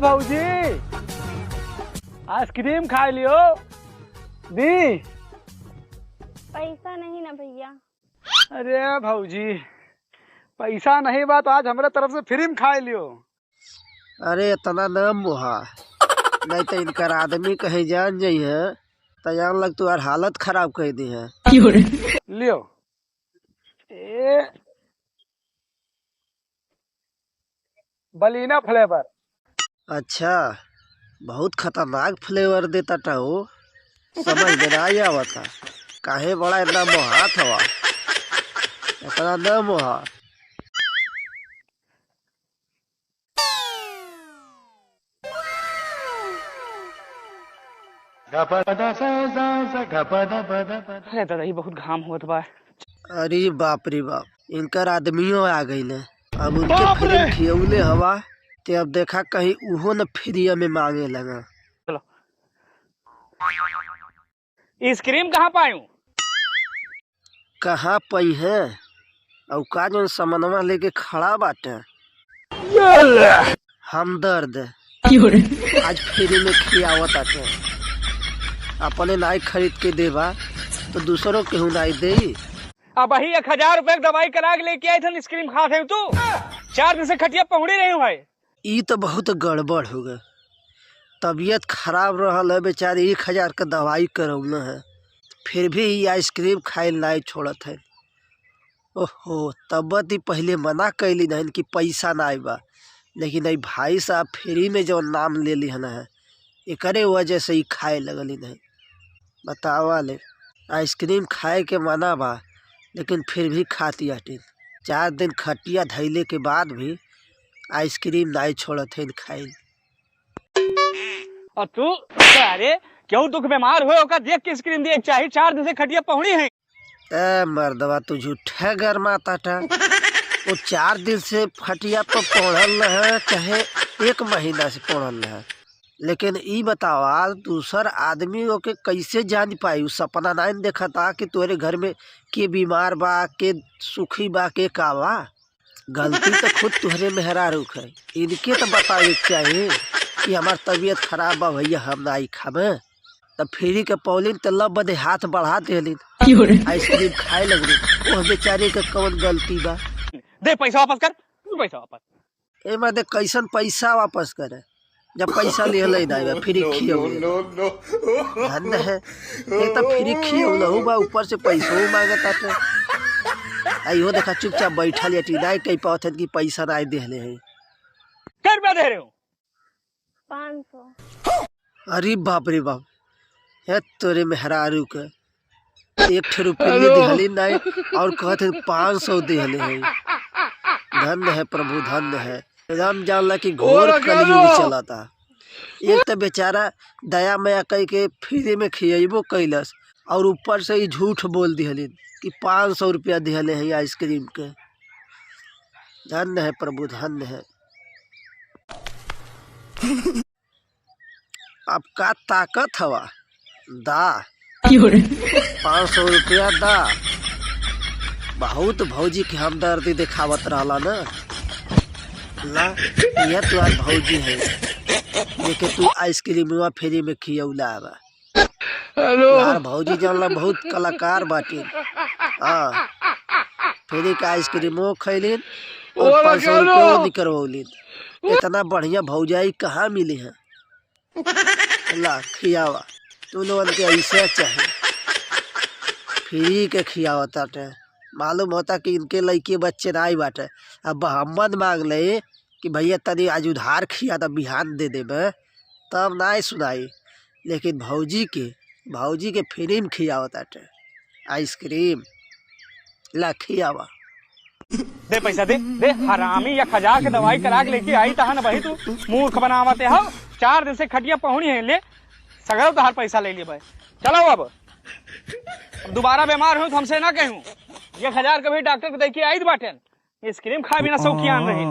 भौजी आइसक्रीम खा लियो दी। पैसा नहीं ना भैया। अरे भौजी पैसा नहीं बा तो आज हमारे तरफ से फ्री में खा लियो। अरे इतना न मोहा, नहीं तो इनकर आदमी कहीं जान जाइ है तो जान लग तू यार हालत खराब कर दी है। लियो ए बलीना फ्लेवर। अच्छा, बहुत खतरनाक फ्लेवर देता था वो, समझ में ना आवता काहे बड़ा इतना मोहा था, इतना न मोहा। अरे दादा ही बहुत घाम होत बा। अरे बाप रे बाप, इनकर आदमियों आ गई न, अब उनके फ्री खियौले हवा ते अब देखा कहीं उहो न फ्री में मांगे लगा। चलो आइसक्रीम कहाँ पायूं? कहाँ पई है और का जो समनवा लेके खड़ा बाटे हमदर्द आज फ्री में खियावत आटे, अपने नाई खरीद के देवा तो दूसरों के नाई दे। अब वही 1000 रुपए की दवाई करा के लेके आए थे, आइसक्रीम खा थे तू। 4 दिन से खटिया पहुंची रही हूँ भाई। ई तो बहुत गड़बड़ हो गए, तबीयत खराब रहल है बेचारी, 1000 का दवाई करौना है फिर भी ये आइसक्रीम खाए नहीं छोड़त है। ओहो, तब ही पहले मना कैली न कि पैसा ना बा, लेकिन आई भाई साहब फ्री में जो नाम ले ली है एकरे वजह से ही खाए लगली नहीं। बतावा ले, आइसक्रीम खाए के मना बा लेकिन फिर भी खाती हटिन। 4 दिन खटिया धैले के बाद भी आइसक्रीम नहीं छोड़त है खाए। और तू अरे क्यों दुख बीमार हो का देख के आइसक्रीम दिए चाहिए। 4 दिन से खटिया पहुंची है। ए मर्दवा तू झूठा गरमाता था, वो 4 दिन से खटिया पर पढ़ल है चाहे 1 महीना से पढ़ल है, लेकिन ई बतावा दूसर आदमी के कैसे जान पाई? सपना नहीं देखा था कि तोरे घर में के बीमार बा, के सुखी बा, के का बा। गलती तो खुद तुहरे मेहरारू है, इनके तो बतावे चाहिए कि हमार तबीयत खराब बा भैया हम ना खाबे। तब फ्री के पौलिन तो लब बदे हाथ बढ़ा देलिन, आइसक्रीम खाए लगली। वो बेचारे के कौन गलती बा? दे पैसा वापस कर, पैसा वापस। ए मर्दे कैसन पैसा वापस करे जब पैसा ले ले ना फ्री खियो धन है। एक तो फ्री खियो बा, ऊपर से पैसों मांगता थे। आइयो देखा चुपचाप बैठा लिया टीना कहीं पावत कि पैसा ना दे ले है। क्या रुपया दे रहे हो? 500। अरे बाप रे बाप, है तोरे मेहरारू के 1 रुपये दिहली नहीं और कहते 500 दिहले है। धन्य है प्रभु, धन्य है। एकदम जानला कि घोर कलयुग चला था। एक तो बेचारा दया माया कह के फ्री में खियबो कैलस और ऊपर से ही झूठ बोल दिहलिन कि 500 रुपया दिहले है आइसक्रीम के। धन्य है प्रभु, धन्य है। अब का ताकत हवा दा 500 रुपया दा। बहुत भौजी के हमदर्दी दिखावत रहला न ला, यह तो आज भौजी है लेकिन तू आइसक्रीम फ्री में खियौला बा। यार भौजी जानला बहुत कलाकार बाटी। हाँ, फ्री का आइसक्रीमो खैलिन और 500 रुपया निकलवलिन। इतना बढ़िया भौजाई कहाँ मिली है? ला खियावा, तू लोगन के ऐसे चाहे फ्री के खियावता टे। मालूम होता कि इनके लड़के बच्चे ना बाटे। अब मोहम्मद मांग ले कि भैया तनी आज उधार खिया तो बिहान दे देबे, तब ना सुनाई। लेकिन भौजी के फ्री में खियावता टे आइसक्रीम। ला खियावा, दे पैसा दे दे। हरामी 1000 की दवाई करा के लेके आई तहा न भाई तू मूर्ख बनावते हो। 4 दिन से खटिया पहुंची है, ले सगल तो हर पैसा ले लिए भाई। चलो अब दोबारा बीमार हो तो हमसे ना कहूँ। 1000 कभी डॉक्टर को देखे आई बाटे, आइसक्रीम खा बिना शौकियान रही।